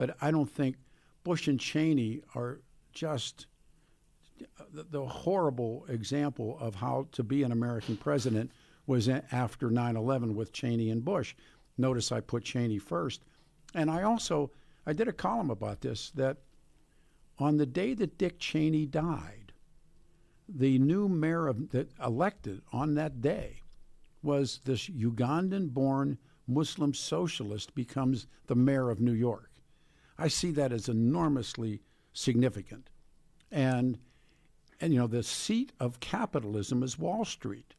but I don't think Bush and Cheney are just the horrible example of how to be an American president was after 9/11 with Cheney and Bush. Notice I put Cheney first. And I did a column about this, that on the day that Dick Cheney died, the new mayor that elected on that day was this Ugandan-born Muslim socialist becomes the mayor of New York. I see that as enormously significant. And the seat of capitalism is Wall Street.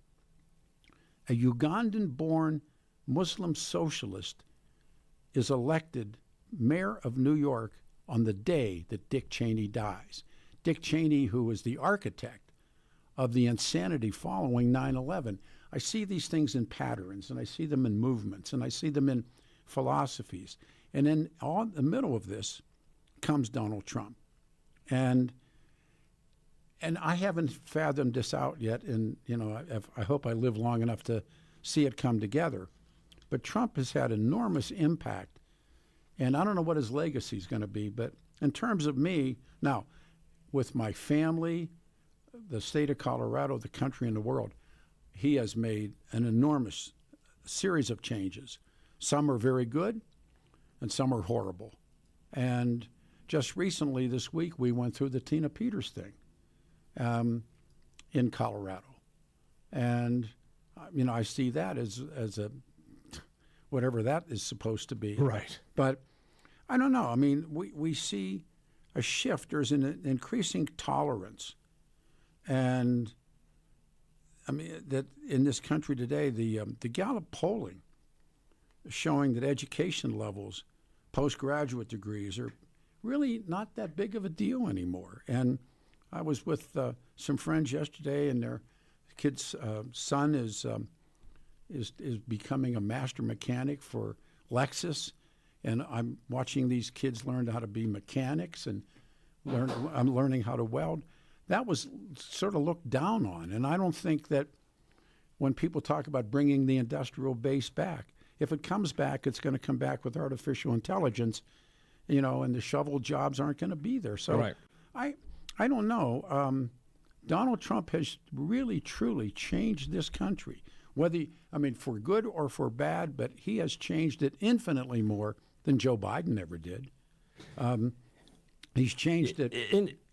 A Ugandan-born Muslim socialist is elected mayor of New York on the day that Dick Cheney dies. Dick Cheney, who was the architect of the insanity following 9/11. I see these things in patterns, and I see them in movements, and I see them in philosophies. And in the middle of this comes Donald Trump. And I haven't fathomed this out yet, and I hope I live long enough to see it come together. But Trump has had enormous impact, and I don't know what his legacy is going to be. But in terms of me, now, with my family, the state of Colorado, the country, and the world, he has made an enormous series of changes. Some are very good, and some are horrible. And just recently, this week, we went through the Tina Peters thing in Colorado. And, I see that as a whatever that is supposed to be. Right. But I don't know. I mean, we see a shift. There's an increasing tolerance. And, that in this country today, the Gallup polling is showing that education levels, postgraduate degrees, are really not that big of a deal anymore. And I was with some friends yesterday, and their kid's son is becoming a master mechanic for Lexus, and I'm watching these kids learn how to be mechanics, and I'm learning how to weld. That was sort of looked down on, and I don't think that when people talk about bringing the industrial base back, if it comes back, it's going to come back with artificial intelligence, and the shovel jobs aren't going to be there. So right. I don't know. Donald Trump has really, truly changed this country, for good or for bad, but he has changed it infinitely more than Joe Biden ever did. He's changed it.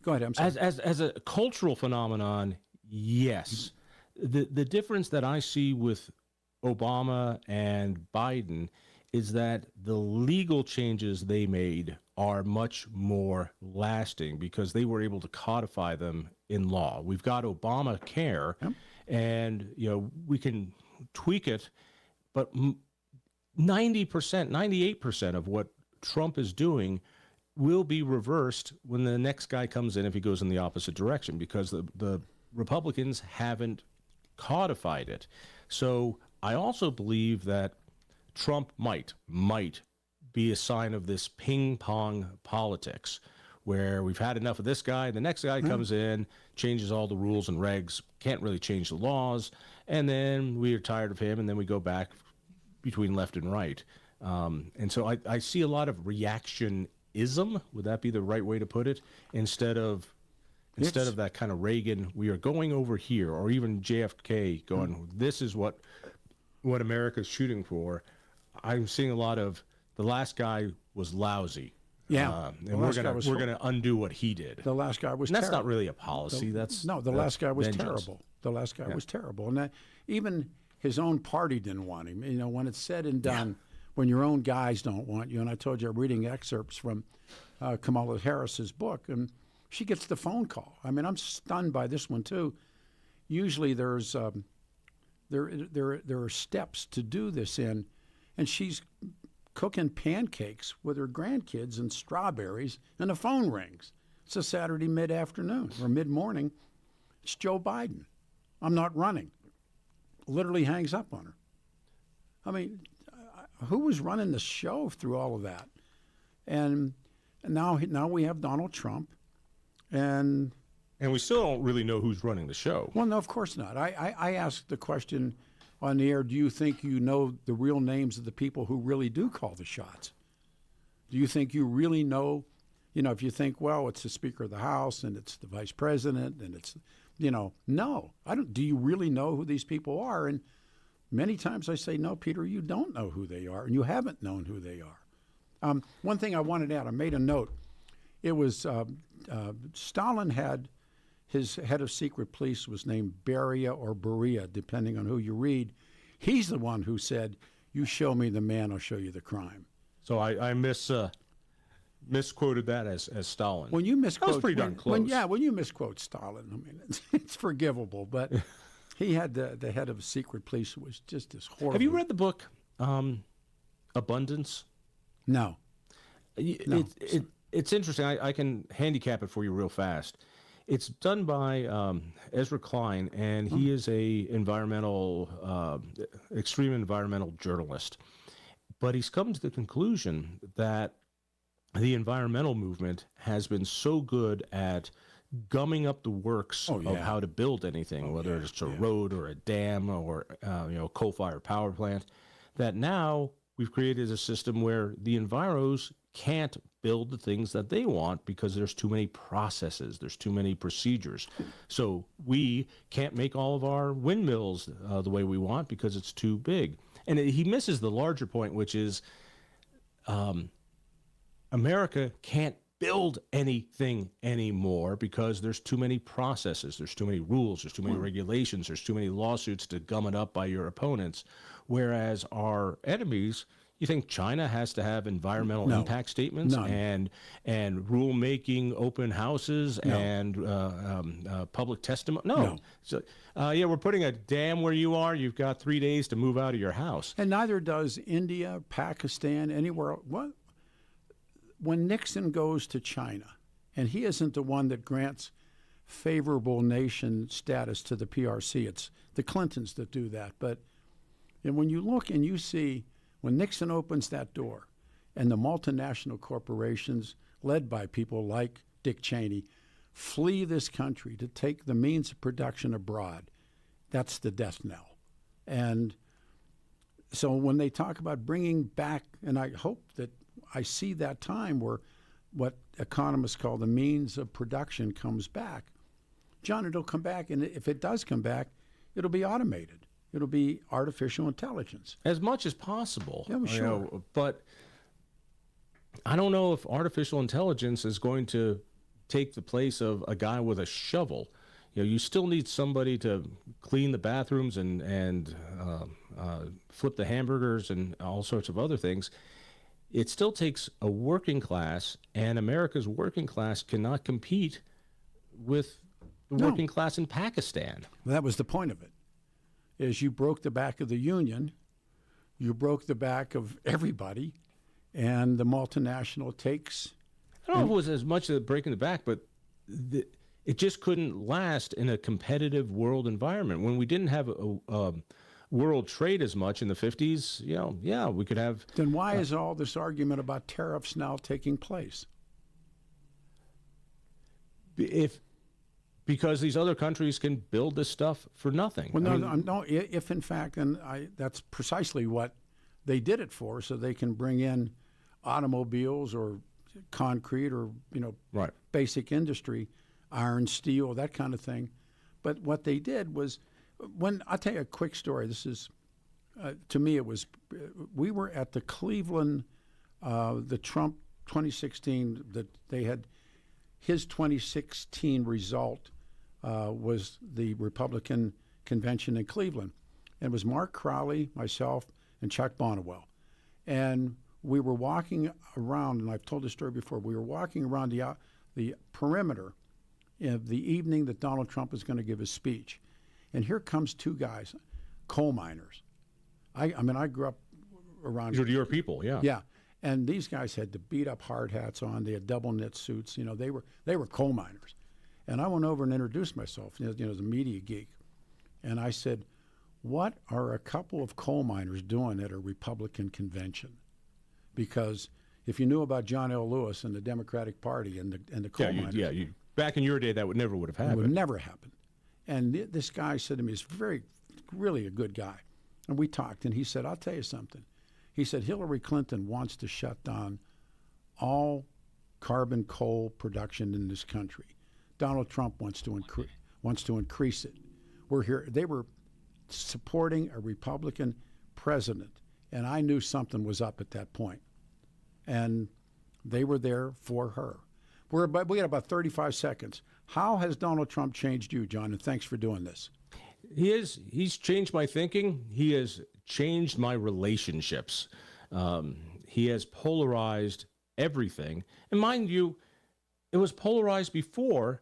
Go ahead, I'm sorry. As a cultural phenomenon, yes. The difference that I see with Obama and Biden is that the legal changes they made are much more lasting because they were able to codify them in law. We've got Obamacare, yep. And we can tweak it, but 90%, 98% of what Trump is doing will be reversed when the next guy comes in if he goes in the opposite direction because the Republicans haven't codified it. So I also believe that Trump might be a sign of this ping-pong politics where we've had enough of this guy, the next guy comes in, changes all the rules and regs, can't really change the laws, and then we are tired of him, and then we go back between left and right. And so I see a lot of reactionism, would that be the right way to put it, instead of that kind of Reagan, we are going over here, or even JFK going, this is what America's shooting for. I'm seeing a lot of the last guy was lousy. Yeah, and we're gonna undo what he did. The last guy was and that's terrible. not really a policy. The last guy was vengeance. terrible. The last guy was terrible, and even his own party didn't want him. When it's said and done, when your own guys don't want you. And I told you I'm reading excerpts from Kamala Harris's book, and she gets the phone call. I'm stunned by this one too. Usually there's there are steps to do this in, and she's cooking pancakes with her grandkids and strawberries, and the phone rings. It's a Saturday mid-afternoon or mid-morning. It's Joe Biden. I'm not running. Literally hangs up on her. Who was running the show through all of that? And now we have Donald Trump, and we still don't really know who's running the show. Well, no, of course not. I asked the question on the air, do you think you know the real names of the people who really do call the shots? Do you think you really know? You know, if you think, well, it's the Speaker of the House and it's the Vice President and it's, no, I don't. Do you really know who these people are? And many times I say, no, Peter, you don't know who they are, and you haven't known who they are. One thing I wanted to add, I made a note. It was Stalin had his head of secret police was named Beria or Beria, depending on who you read. He's the one who said, "You show me the man, I'll show you the crime." So I misquoted that as Stalin. When you misquote, that was pretty darn close. When you misquote Stalin, I mean, it's forgivable. But he had the head of secret police who was just this horrible. Have you read the book Abundance? No. It's interesting. I can handicap it for you real fast. It's done by Ezra Klein, and he is a extreme environmental journalist. But he's come to the conclusion that the environmental movement has been so good at gumming up the works of how to build anything, whether it's a road or a dam or a coal-fired power plant, that now we've created a system where the enviros can't build the things that they want because there's too many processes, there's too many procedures. So we can't make all of our windmills the way we want because it's too big. And he misses the larger point, which is America can't build anything anymore because there's too many processes, there's too many rules, there's too many regulations, there's too many lawsuits to gum it up by your opponents. Whereas our enemies, you think China has to have environmental impact statements and rule-making open houses and public testimony? No. So, we're putting a dam where you are. You've got 3 days to move out of your house. And neither does India, Pakistan, anywhere. What? When Nixon goes to China, and he isn't the one that grants favorable nation status to the PRC, it's the Clintons that do that. But and when you look and you see when Nixon opens that door and the multinational corporations led by people like Dick Cheney flee this country to take the means of production abroad, that's the death knell. And so when they talk about bringing back, and I hope that I see that time where what economists call the means of production comes back. John, it'll come back, and if it does come back, it'll be automated. It'll be artificial intelligence. As much as possible. Yeah, sure. But I don't know if artificial intelligence is going to take the place of a guy with a shovel. You still need somebody to clean the bathrooms and flip the hamburgers and all sorts of other things. It still takes a working class, and America's working class cannot compete with the working class in Pakistan. Well, that was the point of it. Is you broke the back of the union, you broke the back of everybody, and the multinational takes. I don't know if it was as much of breaking the back, but it just couldn't last in a competitive world environment. When we didn't have a world trade as much in the 50s, we could have. Then why is all this argument about tariffs now taking place? Because these other countries can build this stuff for nothing. Well, no. If in fact, and that's precisely what they did it for, so they can bring in automobiles or concrete or basic industry, iron, steel, that kind of thing. But what they did was, I'll tell you a quick story. This is, to me, we were at the Cleveland, the Trump 2016, that they had his 2016 result. Was the Republican convention in Cleveland. And it was Mark Crowley, myself, and Chuck Bonnewell. And we were walking around, and I've told this story before, we were walking around the perimeter of the evening that Donald Trump was going to give his speech. And here comes two guys, coal miners. I grew up around. These are your people, yeah. Yeah. And these guys had the beat up hard hats on. They had double knit suits. They were coal miners. And I went over and introduced myself, as a media geek. And I said, what are a couple of coal miners doing at a Republican convention? Because if you knew about John L. Lewis and the Democratic Party and the coal miners. Back in your day, that would never have happened. It would never happen. And this guy said to me, he's really a good guy. And we talked, and he said, I'll tell you something. He said, Hillary Clinton wants to shut down all carbon coal production in this country. Donald Trump wants to increase it. We're here. They were supporting a Republican president, and I knew something was up at that point. And they were there for her. We got about 35 seconds. How has Donald Trump changed you, John? And thanks for doing this. He's changed my thinking. He has changed my relationships. He has polarized everything. And mind you, it was polarized before.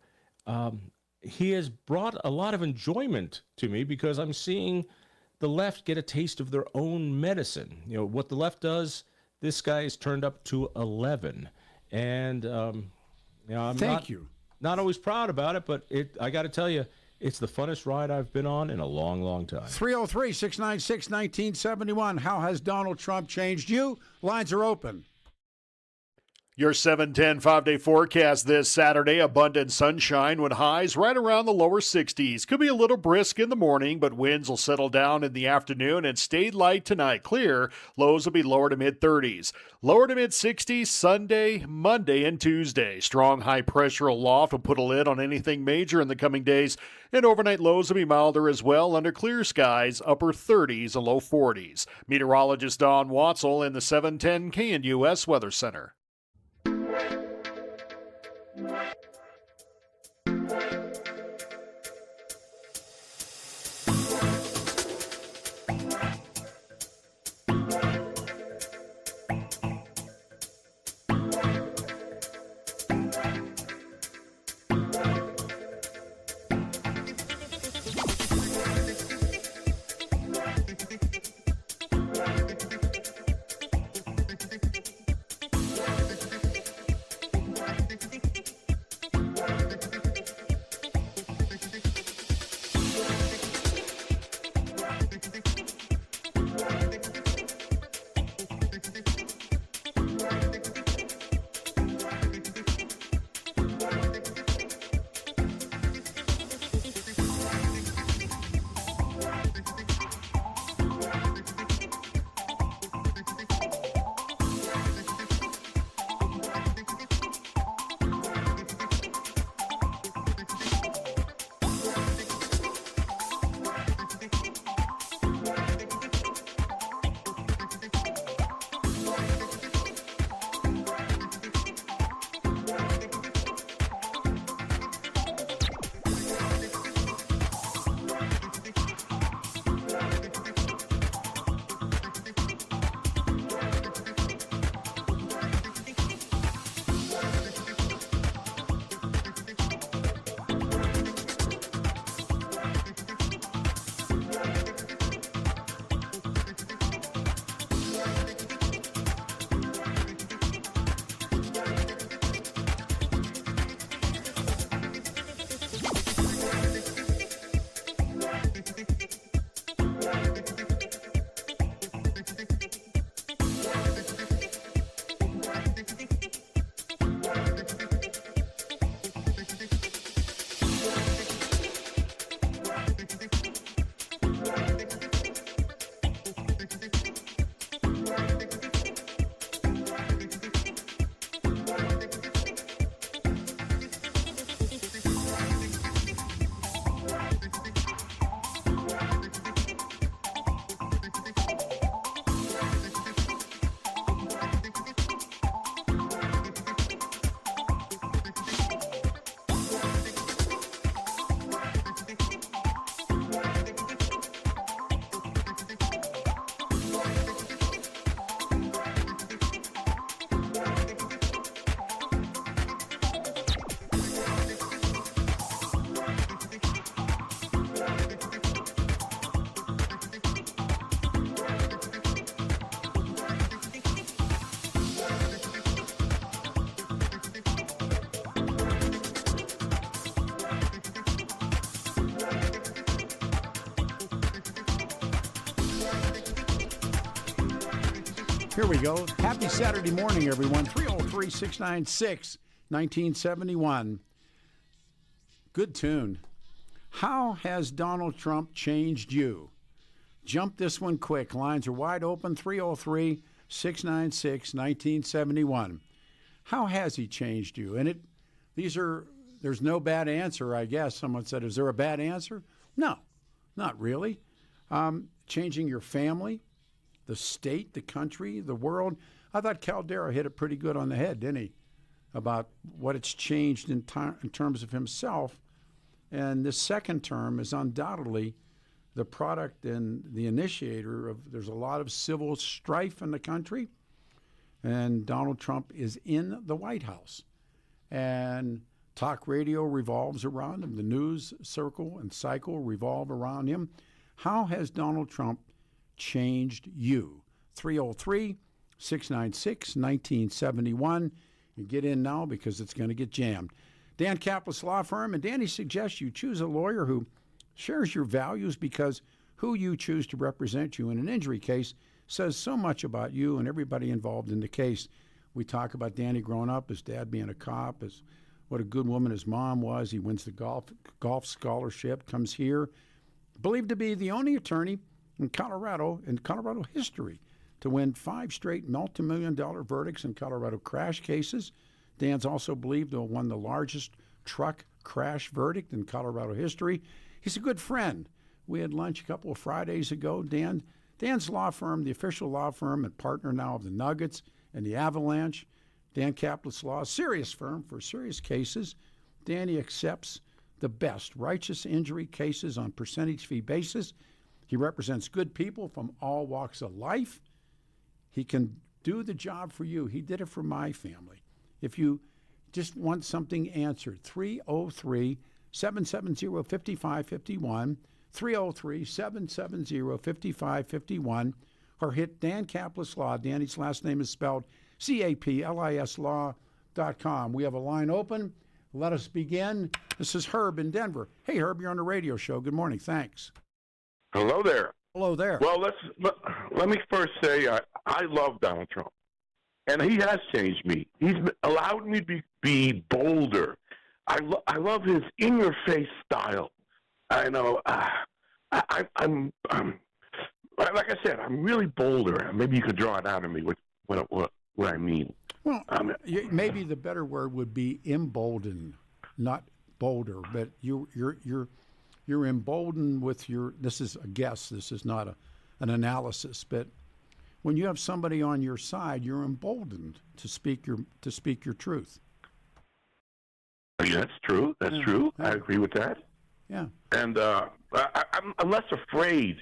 He has brought a lot of enjoyment to me because I'm seeing the left get a taste of their own medicine. You know, what the left does, this guy is turned up to 11. And, I'm not always proud about it, but I got to tell you, it's the funnest ride I've been on in a long, long time. 303-696-1971. How has Donald Trump changed you? Lines are open. Your 710 5-day forecast this Saturday, abundant sunshine with highs right around the lower 60s. Could be a little brisk in the morning, but winds will settle down in the afternoon and stay light tonight. Clear, lows will be lower to mid-30s. Lower to mid-60s Sunday, Monday, and Tuesday. Strong high pressure aloft will put a lid on anything major in the coming days, and overnight lows will be milder as well under clear skies, upper 30s and low 40s. Meteorologist Don Watzel in the 710 KNUS Weather Center. Here we go. Happy Saturday morning, everyone. 303-696-1971. Good tune. How has Donald Trump changed you? Jump this one quick. Lines are wide open. 303-696-1971. How has he changed you? And there's no bad answer, I guess. Someone said, is there a bad answer? No, not really. Changing your family, the state, the country, the world. I thought Caldara hit it pretty good on the head, didn't he? About what it's changed in terms of himself. And this second term is undoubtedly the product and the initiator of, there's a lot of civil strife in the country. And Donald Trump is in the White House. And talk radio revolves around him. The news circle and cycle revolve around him. How has Donald Trump changed you? 303-696-1971. You get in now because it's going to get jammed. Dan Kaplis Law Firm, and Danny suggests you choose a lawyer who shares your values, because who you choose to represent you in an injury case says so much about you and everybody involved in the case. We talk about Danny growing up, his dad being a cop, what a good woman his mom was. He wins the golf scholarship, comes here, believed to be the only attorney in Colorado history to win 5 straight multi-million-dollar verdicts in Colorado crash cases. Dan's also believed to have won the largest truck crash verdict in Colorado history. He's a good friend. We had lunch a couple of Fridays ago. Dan's law firm, the official law firm and partner now of the Nuggets and the Avalanche. Dan Kaplis Law, serious firm for serious cases. Danny accepts the best righteous injury cases on percentage fee basis. He represents good people from all walks of life. He can do the job for you. He did it for my family. If you just want something answered, 303-770-5551, 303-770-5551, or hit Dan Kaplis Law. Danny's last name is spelled CAPLIS Law.com. We have a line open. Let us begin. This is Herb in Denver. Hey, Herb, you're on the radio show. Good morning. Thanks. Hello there. Hello there. Well, let me first say I love Donald Trump, and he has changed me. He's allowed me to be bolder. I love his in-your-face style. I know. I'm like I said, I'm really bolder. Maybe you could draw it out of me what I mean. Well, maybe the better word would be emboldened, not bolder. But you're emboldened with your. This is a guess. This is not an analysis. But when you have somebody on your side, you're emboldened to speak your truth. Yeah, that's true. That's true. Yeah. I agree with that. Yeah. And I'm less afraid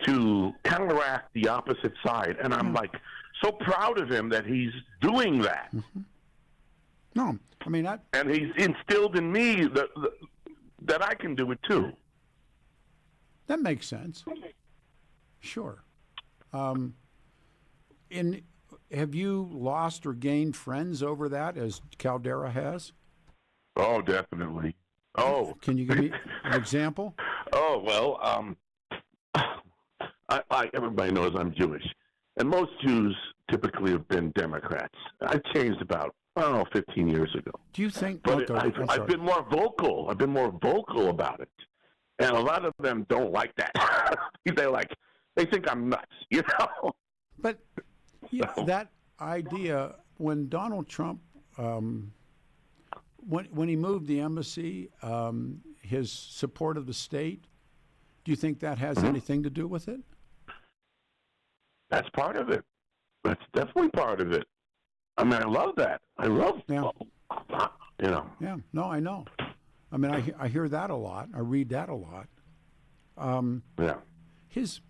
to counteract the opposite side, and I'm like so proud of him that he's doing that. Mm-hmm. No, I mean and he's instilled in me that I can do it too. That makes sense. Sure. Have you lost or gained friends over that, as Caldara has? Oh, definitely. Oh, can you give me an example? Oh well, everybody knows I'm Jewish, and most Jews typically have been Democrats. I changed about 15 years ago. Do you think? But I've been more vocal. I've been more vocal about it, and a lot of them don't like that. They think I'm nuts, you know. But that idea, when Donald Trump, when he moved the embassy, his support of the state, do you think that has anything to do with it? That's part of it. That's definitely part of it. I mean, I love that. I love, you know. Yeah, no, I know. I mean, I hear that a lot. I read that a lot. Yeah. His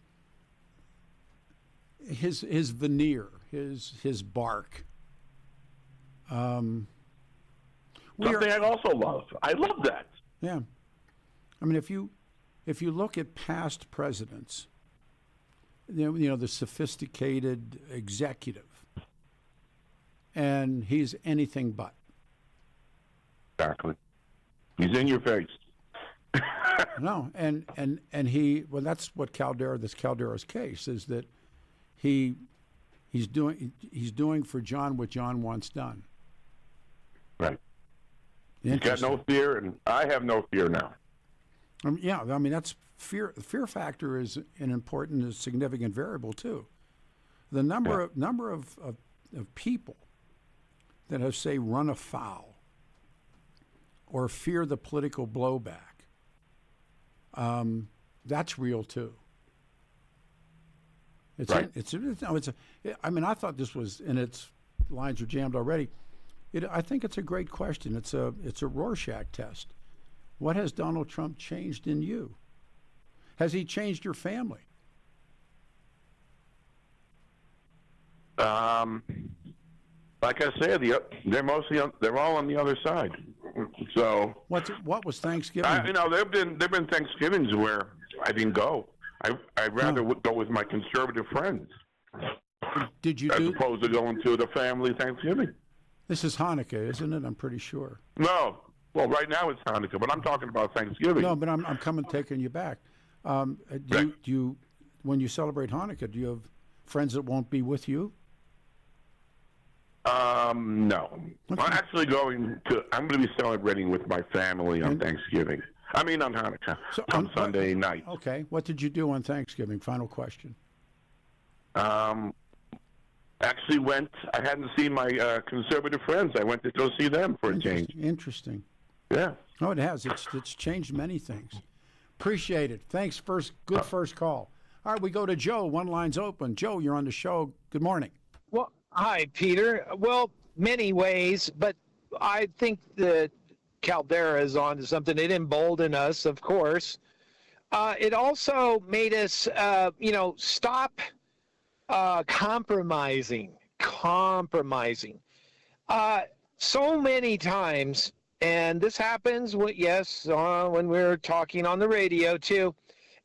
veneer, his bark. Something I also love. I love that. Yeah. I mean, if you look at past presidents, you know the sophisticated executive, and he's anything but. Exactly. He's in your face. No, and he, well, that's what Caldara's case is, that he's doing for John what John wants done. Right. He's got no fear, and I have no fear now. Yeah, I mean, that's fear. The fear factor is an important and significant variable too. The number of people that have, say, run afoul or fear the political blowback, that's real too. It's Right. I mean, I thought this was, and its lines are jammed already. I think it's a great question. It's a Rorschach test. What has Donald Trump changed in you? Has he changed your family? Like I said, they're all on the other side. So What was Thanksgiving? there've been Thanksgivings where I didn't go. I'd rather go with my conservative friends Did you as do? opposed to going to the family Thanksgiving. This is Hanukkah, isn't it? I'm pretty sure. No, well, right now it's Hanukkah, but I'm talking about Thanksgiving. No, but I'm coming, taking you back. Do you, when you celebrate Hanukkah, do you have friends that won't be with you? No. Okay. I'm actually I'm going to be celebrating with my family on Thanksgiving. I mean on Hanukkah, on Sunday night. Okay. What did you do on Thanksgiving? Final question. Actually I hadn't seen my conservative friends. I went to go see them for a change. Interesting. Yeah. No, it has. It's changed many things. Appreciate it. Thanks. Good first call. All right, we go to Joe. One line's open. Joe, you're on the show. Good morning. Well, hi, Peter. Well, many ways, but I think that Caldara is on to something. It emboldened us, of course. It also made us, stop compromising. So many times, and this happens, when we're talking on the radio too,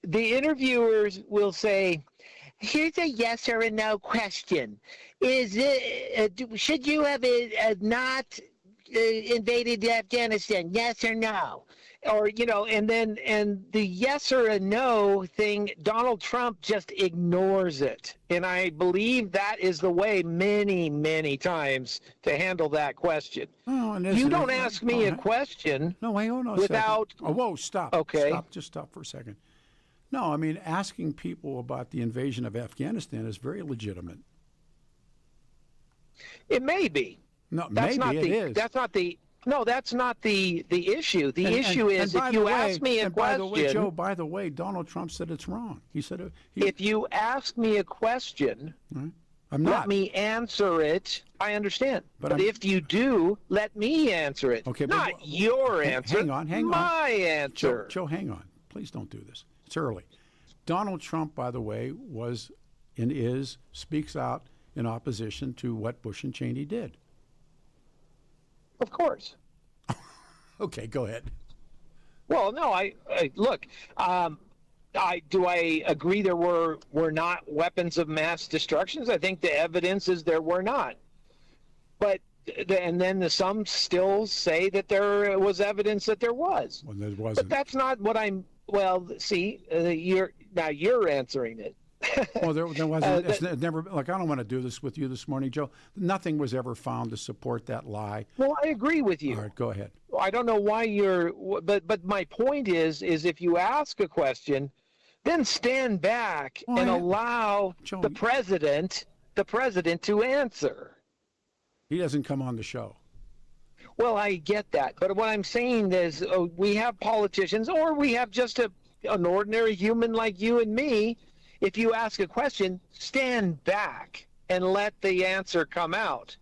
the interviewers will say, here's a yes or a no question. Is it, should you have not invaded Afghanistan? Yes or no? Or, and the yes or a no thing, Donald Trump just ignores it. And I believe that is the way many, many times to handle that question. Oh, and You don't ask me a question No, wait, hold on without. a second. Oh, whoa, stop. Okay. Just stop for a second. No, I mean, asking people about the invasion of Afghanistan is very legitimate. It may be. No, That's maybe not it is. That's not the. No, that's not the issue. The issue is by if the you way- ask me a and by the way, question. Joe, by the way, Donald Trump said it's wrong. He said If you ask me a question, I'm let not. me answer it. I understand. But But I'm- if you do, let me answer it. Okay, but not your answer. hang on. My answer. Joe, hang on. Please don't do this. It's early. Donald Trump, by the way, was and speaks out in opposition to what Bush and Cheney did. Of course. Okay, go ahead. Well, no, I look. Do I agree there were not weapons of mass destructions? I think the evidence is there were not. But and then some still say that there was evidence that there was. Well, there But wasn't. that's not what I'm. Well, see, you're answering it. Well, there wasn't. It's never. Like, I don't want to do this with you this morning, Joe. Nothing was ever found to support that lie. Well, I agree with you. All right, go ahead. I don't know why but my point is if you ask a question, then stand back Well, and I- allow Joe, the president to answer. He doesn't come on the show. Well, I get that, but what I'm saying is we have politicians, or we have just an ordinary human like you and me. If you ask a question, stand back and let the answer come out.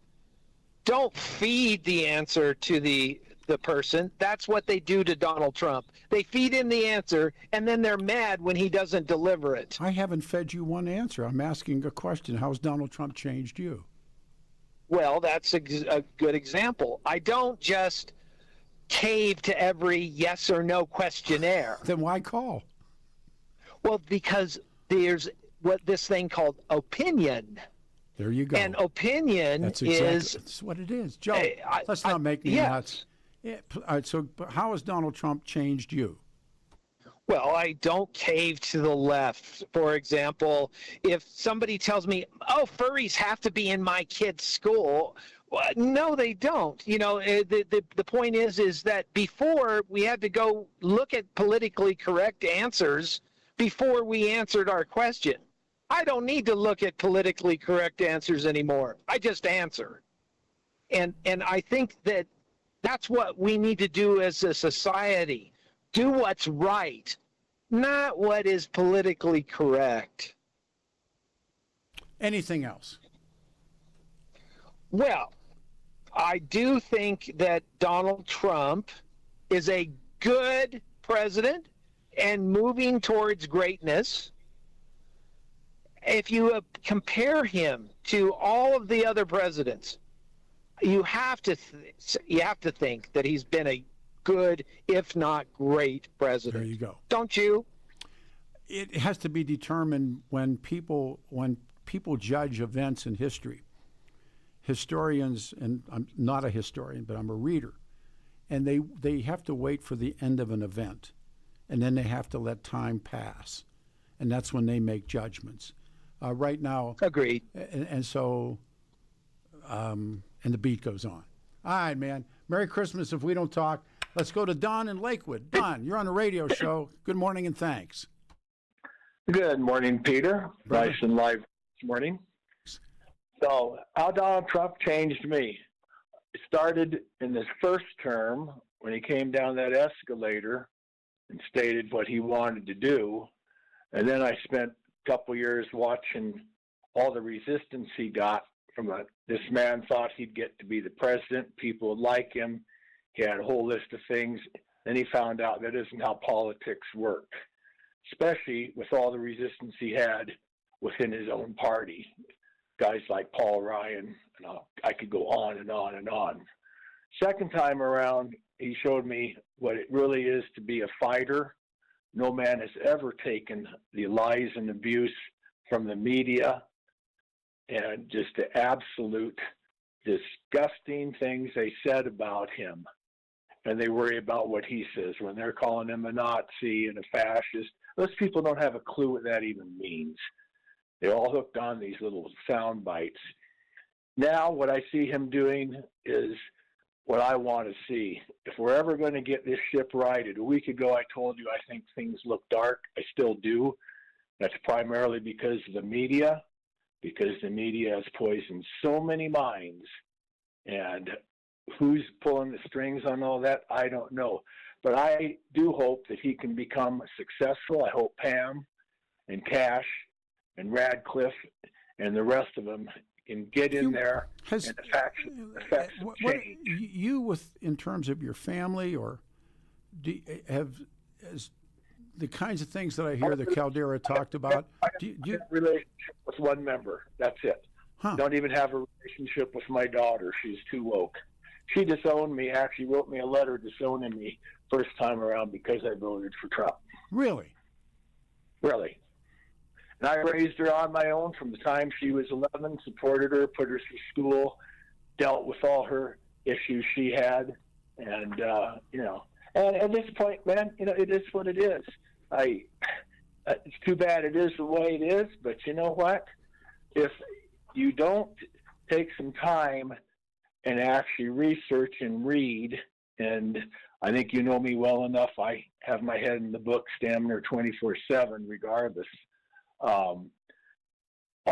Don't feed the answer to the person. That's what they do to Donald Trump. They feed him the answer, and then they're mad when he doesn't deliver it. I haven't fed you one answer. I'm asking a question. How's Donald Trump changed you? Well, that's a good example. I don't just cave to every yes or no questionnaire. Then why call? Well, because there's this thing called opinion. There you go. And opinion That's that's what it is. Joe, let's not make me yes. nuts. Yeah, all right, so how has Donald Trump changed you? Well, I don't cave to the left. For example, if somebody tells me, "Oh, furries have to be in my kid's school," well, no, they don't. The point is that before we had to go look at politically correct answers before we answered our question. I don't need to look at politically correct answers anymore. I just answer. And I think that that's what we need to do as a society. Do what's right, not what is politically correct. Anything else? Well, I do think that Donald Trump is a good president and moving towards greatness. If you compare him to all of the other presidents, you have to think that he's been a good, if not great, president. There you go. Don't you? It has to be determined when people judge events in history. Historians, and I'm not a historian, but I'm a reader, and they have to wait for the end of an event, and then they have to let time pass, and that's when they make judgments. Right now, Agreed. And so, and the beat goes on. All right, man. Merry Christmas. If we don't talk, let's go to Don in Lakewood. Don, you're on the radio show. Good morning and thanks. Good morning, Peter. Brother. Nice and live this morning. So, how Donald Trump changed me. It started in his first term when he came down that escalator and stated what he wanted to do. And then I spent a couple years watching all the resistance he got from this man thought he'd get to be the president. People would like him. He had a whole list of things. Then he found out that isn't how politics work, especially with all the resistance he had within his own party. Guys like Paul Ryan, and I could go on and on and on. Second time around, he showed me what it really is to be a fighter. No man has ever taken the lies and abuse from the media and just the absolute disgusting things they said about him. And they worry about what he says when they're calling him a Nazi and a fascist. Those people don't have a clue what that even means. They're all hooked on these little sound bites. Now what I see him doing is what I want to see. If we're ever going to get this ship righted, a week ago I told you I think things look dark. I still do. That's primarily because of the media, because the media has poisoned so many minds. And who's pulling the strings on all that, I don't know. But I do hope that he can become successful. I hope Pam and Cash and Radcliffe and the rest of them can get in there and affect change. You, in terms of your family, or as the kinds of things that I hear that Caldara talked about? I have a relationship with one member. That's it. Huh. Don't even have a relationship with my daughter. She's too woke. She disowned me, actually wrote me a letter disowning me first time around because I voted for Trump. Really? Really. And I raised her on my own from the time she was 11, supported her, put her through school, dealt with all her issues she had. And, and at this point, man, it is what it is. It's too bad it is the way it is, but you know what? If you don't take some time and actually research and read, and I think you know me well enough, I have my head in the book, damn near 24/7 regardless. All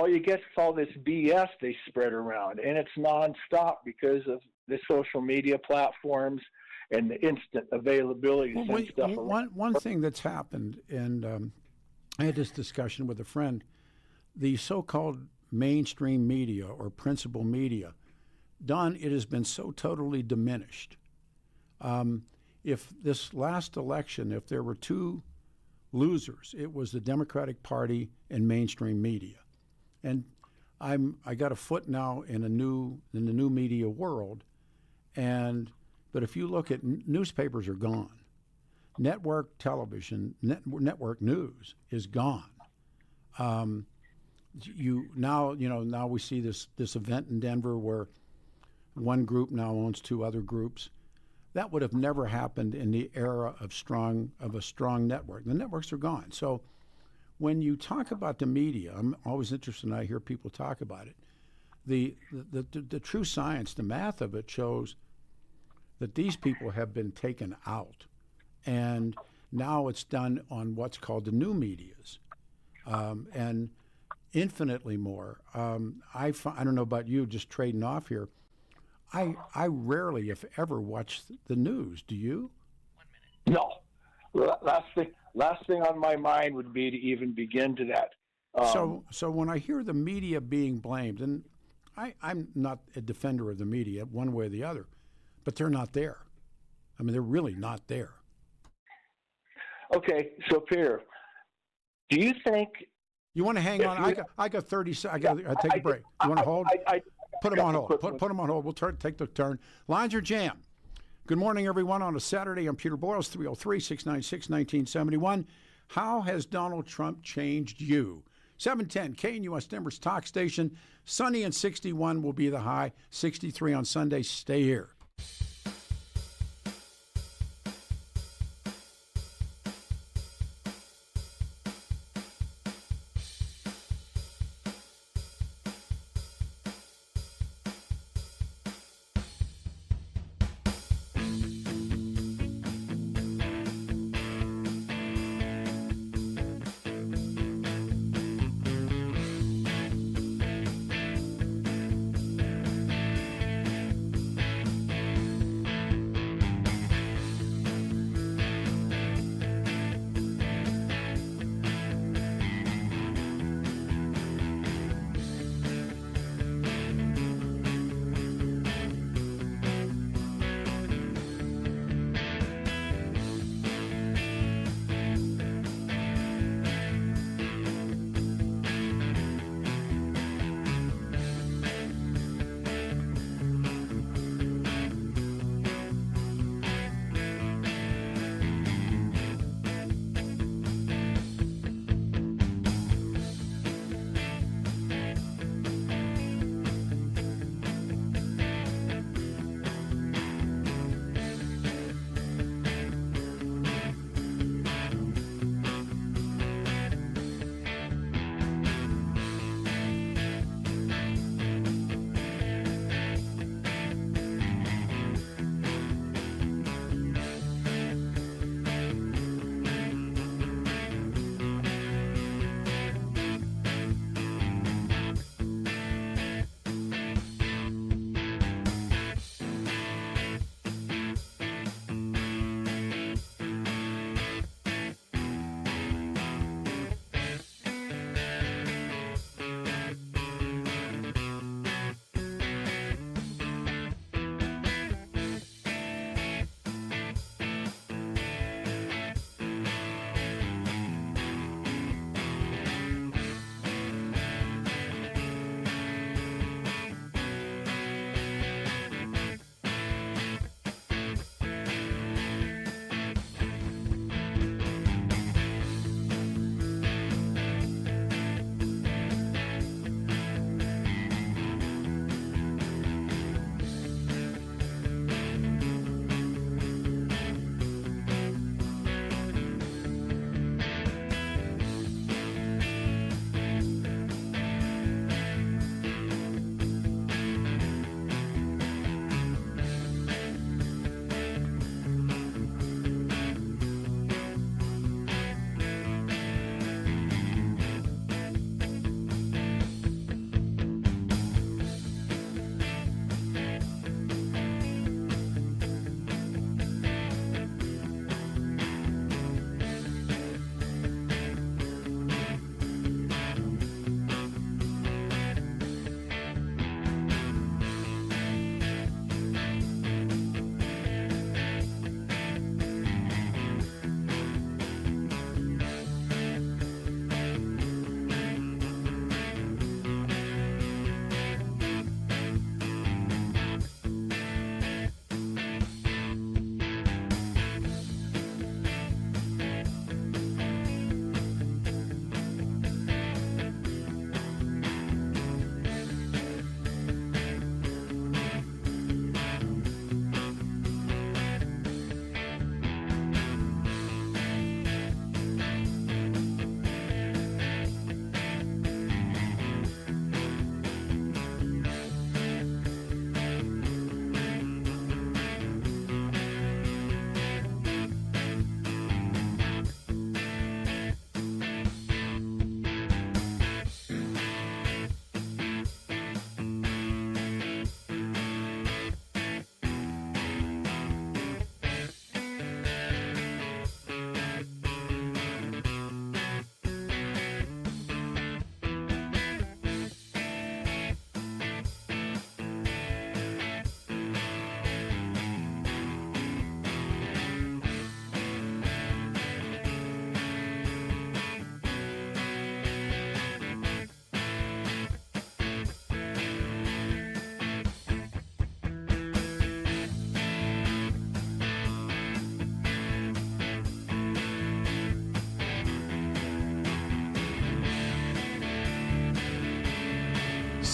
you get is all this BS they spread around, and it's nonstop because of the social media platforms and the instant availability to send stuff around. One thing that's happened, and I had this discussion with a friend, the so-called mainstream media or principal media, Don, it has been so totally diminished. If this last election, if there were two losers, it was the Democratic Party and mainstream media. And I got a foot now in the new media world, but if you look at newspapers are gone. Network television, network news is gone. Now we see this event in Denver where one group now owns two other groups. That would have never happened in the era of a strong network. The networks are gone. So when you talk about the media, I'm always interested, and I hear people talk about it. The true science, the math of it shows that these people have been taken out, and now it's done on what's called the new medias, and infinitely more. I don't know about you, just trading off here. I rarely, if ever, watch the news. Do you? No. Last thing on my mind would be to even begin to that. So when I hear the media being blamed, and I'm not a defender of the media one way or the other, but they're not there. I mean, they're really not there. Okay, so Peter, do you think you want to hang on? I got 30 seconds. I got to take a break. You want to hold? Put them on hold. Put them on hold. We'll take the turn. Lines are jammed. Good morning, everyone. On a Saturday, I'm Peter Boyles, 303-696-1971. How has Donald Trump changed you? 710 KNUS Denver's talk station. Sunny and 61 will be the high. 63 on Sunday. Stay here.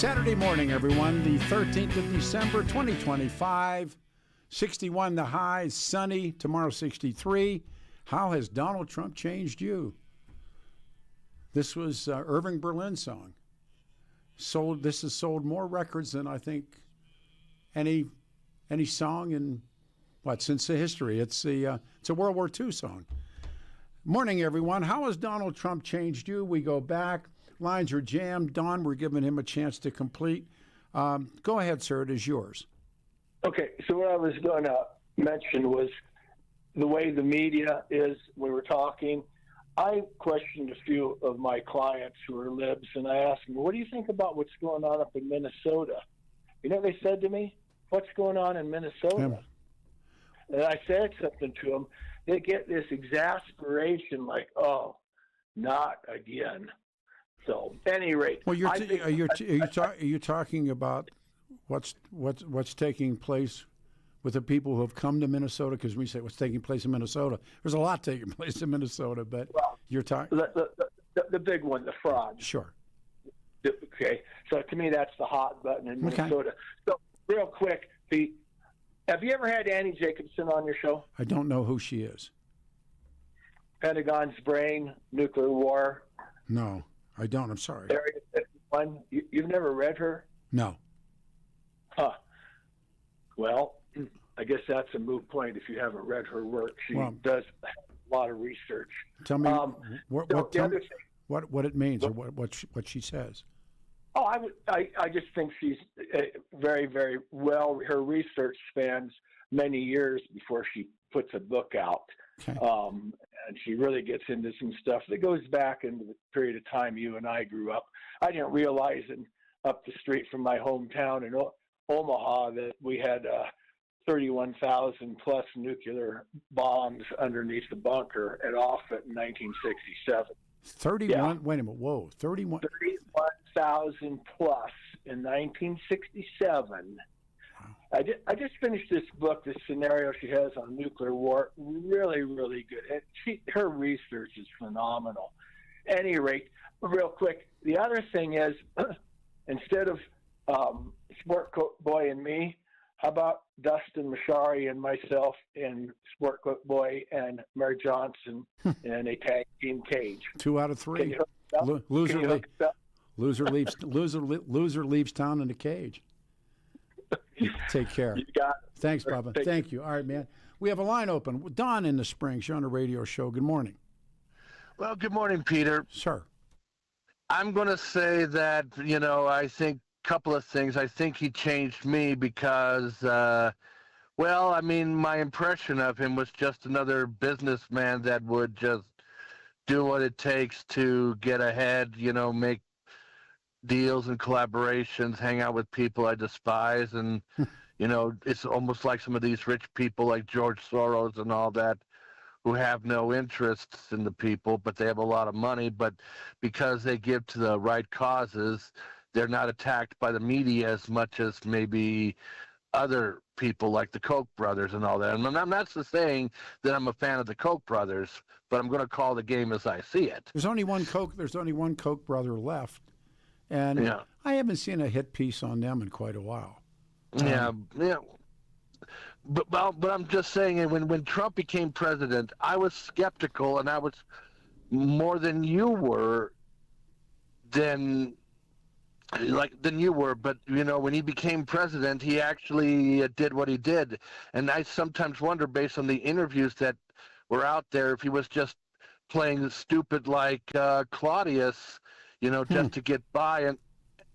Saturday morning, everyone, the 13th of December, 2025. 61 the high, sunny, tomorrow 63. How has Donald Trump changed you? This was Irving Berlin's song. This has sold more records than I think any song in, since the history. It's a World War II song. Morning, everyone. How has Donald Trump changed you? We go back. Lines are jammed. Don, we're giving him a chance to complete. Go ahead, sir. It is yours. Okay, so what I was going to mention was the way the media is. We were talking. I questioned a few of my clients who are libs, and I asked them, what do you think about what's going on up in Minnesota? You know what they said to me? What's going on in Minnesota? And I said something to them. They get this exasperation like, oh, not again. So, at any rate, well, are you talking about what's taking place with the people who have come to Minnesota? Because we say what's taking place in Minnesota, there's a lot taking place in Minnesota, but you're talking the big one, the fraud. Sure. Okay, so to me, that's the hot button in Minnesota. Okay. So, real quick, have you ever had Annie Jacobson on your show? I don't know who she is. Pentagon's brain, nuclear war. No. I don't. I'm sorry. Area 51. You've never read her? No. Huh. Well, I guess that's a moot point if you haven't read her work. She does a lot of research. Tell me what it means or what she says. Oh, I just think she's very, very well. Her research spans many years before she puts a book out. Okay. And she really gets into some stuff that goes back into the period of time you and I grew up. I didn't realize up the street from my hometown in Omaha that we had 31,000 plus nuclear bombs underneath the bunker at Offutt in 1967. 31? Yeah. Wait a minute. Whoa. 31,000 plus in 1967. I just finished this book, this scenario she has on nuclear war. Really, really good. And her research is phenomenal. At any rate, real quick, the other thing is, instead of Sport Coat Boy and me, how about Dustin Mashari and myself in Sport Coat Boy and Mary Johnson in a tag team cage? 2 out of 3. Loser leaves town in a cage. Take care. You got it. Thanks, Bubba. Thank you. All right, man. We have a line open. Don in the Springs. You're on a radio show. Good morning. Well, good morning, Peter. Sir. I'm going to say that, I think a couple of things. I think he changed me because, my impression of him was just another businessman that would just do what it takes to get ahead, make deals and collaborations, hang out with people I despise. And, it's almost like some of these rich people like George Soros and all that who have no interests in the people, but they have a lot of money. But because they give to the right causes, they're not attacked by the media as much as maybe other people like the Koch brothers and all that. And I'm not saying that I'm a fan of the Koch brothers, but I'm going to call the game as I see it. There's only one Koch brother left. And I haven't seen a hit piece on them in quite a while. Yeah. But I'm just saying, when Trump became president, I was skeptical, and I was more than you were. Than you were. But when he became president, he actually did what he did, and I sometimes wonder, based on the interviews that were out there, if he was just playing stupid like Claudius. Just to get by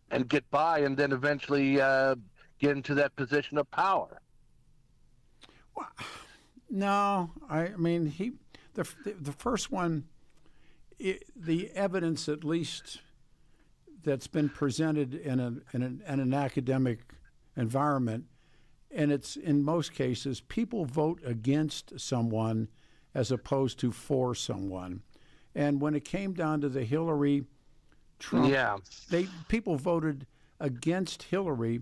and then eventually get into that position of power. Well, no, I mean the first one, the evidence at least that's been presented in an academic environment, and it's in most cases people vote against someone as opposed to for someone, and when it came down to the Hillary Trump, people voted against Hillary.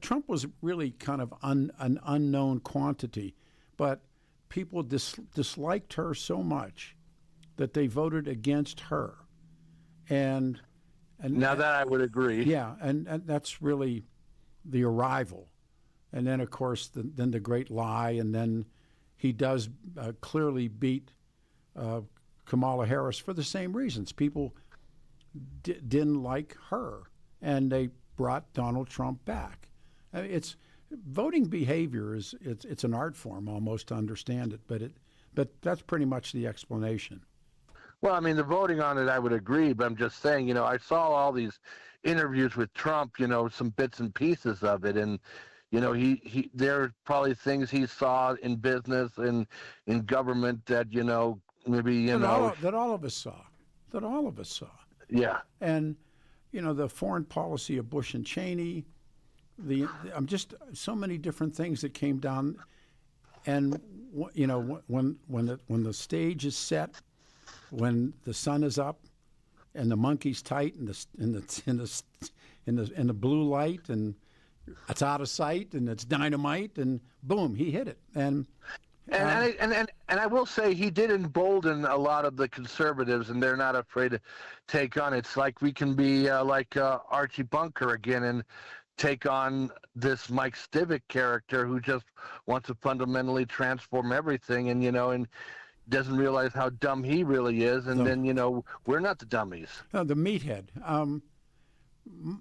Trump was really kind of an unknown quantity, but people disliked her so much that they voted against her. And And Now that I would agree. yeah, and that's really the arrival. And then, of course, then the great lie, and then he does clearly beat Kamala Harris for the same reasons. People didn't like her, and they brought Donald Trump back. It's voting behavior it's an art form almost to understand it, but that's pretty much the explanation. Well, I mean, the voting on it, I would agree, but I'm just saying, I saw all these interviews with Trump, some bits and pieces of it, and he there are probably things he saw in business and in government that maybe that all of us saw. Yeah. And the foreign policy of Bush and Cheney, I'm just so many different things that came down, and when the stage is set, when the sun is up, and the monkey's tight, and in the blue light, and it's out of sight, and it's dynamite, and boom, he hit it. And I will say he did embolden a lot of the conservatives, and they're not afraid to take on. It's like we can be like Archie Bunker again and take on this Mike Stivic character who just wants to fundamentally transform everything, and doesn't realize how dumb he really is, and then we're not the dummies. The meathead.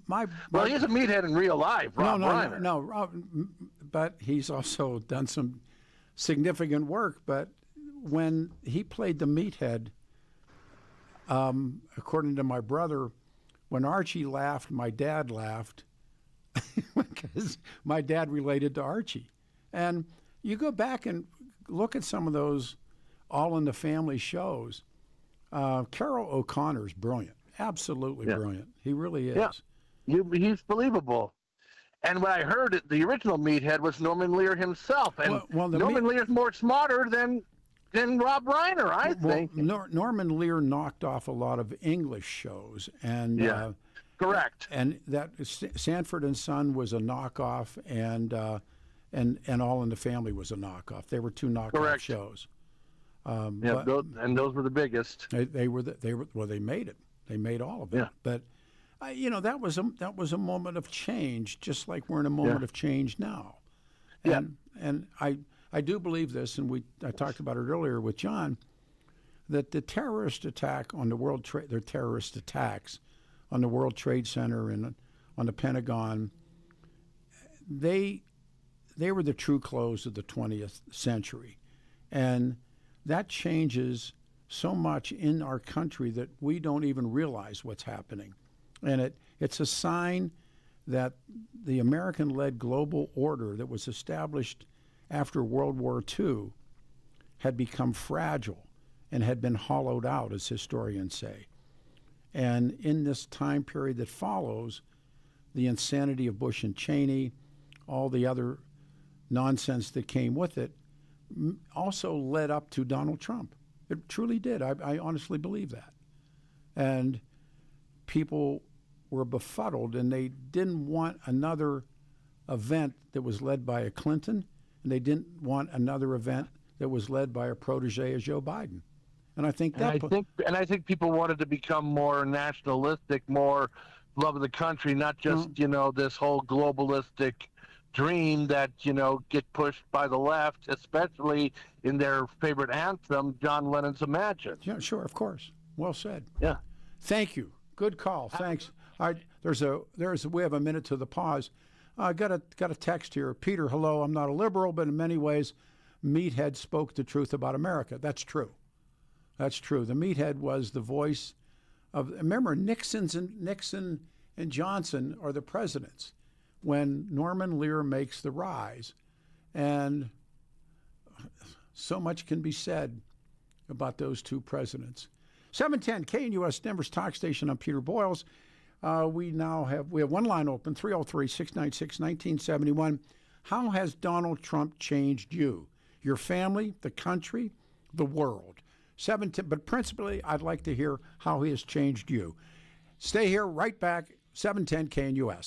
Well, he's a meathead in real life, Rob Reiner. No, but he's also done some significant work. But when he played the meathead, according to my brother, when Archie laughed, my dad laughed because my dad related to Archie. And you go back and look at some of those All in the Family shows. Carol O'Connor's brilliant, absolutely brilliant. He really is. Yeah. He's believable. And what I heard, the original meathead was Norman Lear himself, and Norman Lear's more smarter than Rob Reiner, I think. Norman Lear knocked off a lot of English shows, and correct. And that Sanford and Son was a knockoff, and All in the Family was a knockoff. They were two knockoff shows. Those were the biggest. They made it. They made all of it. Yeah. But that was a moment of change, just like we're in a moment of change now. And I do believe this, and I talked about it earlier with John, that the terrorist attack on the World Trade, their terrorist attacks on the World Trade Center and on the Pentagon, they were the true close of the 20th century, and that changes so much in our country that we don't even realize what's happening. And it's a sign that the American-led global order that was established after World War II had become fragile and had been hollowed out, as historians say. And in this time period that follows, the insanity of Bush and Cheney, all the other nonsense that came with it, also led up to Donald Trump. It truly did. I honestly believe that. And people were befuddled, and they didn't want another event that was led by a Clinton, and they didn't want another event that was led by a protege of Joe Biden. And I think that. I think people wanted to become more nationalistic, more love of the country, not just this whole globalistic dream that get pushed by the left, especially in their favorite anthem, John Lennon's "Imagine." Yeah, sure, of course. Well said. Yeah. Thank you. Good call. Thanks. All right, we have a minute to the pause. I got a text here. Peter, hello. I'm not a liberal, but in many ways, Meathead spoke the truth about America. That's true. That's true. The Meathead was the voice of. Remember, Nixon and Johnson are the presidents when Norman Lear makes the rise, and so much can be said about those two presidents. 710 KNUS, Denver's talk station. I'm Peter Boyles. We have one line open, 303-696-1971. How has Donald Trump changed you, your family, the country, the world? 710, but principally, I'd like to hear how he has changed you. Stay here, right back, 710 KNUS.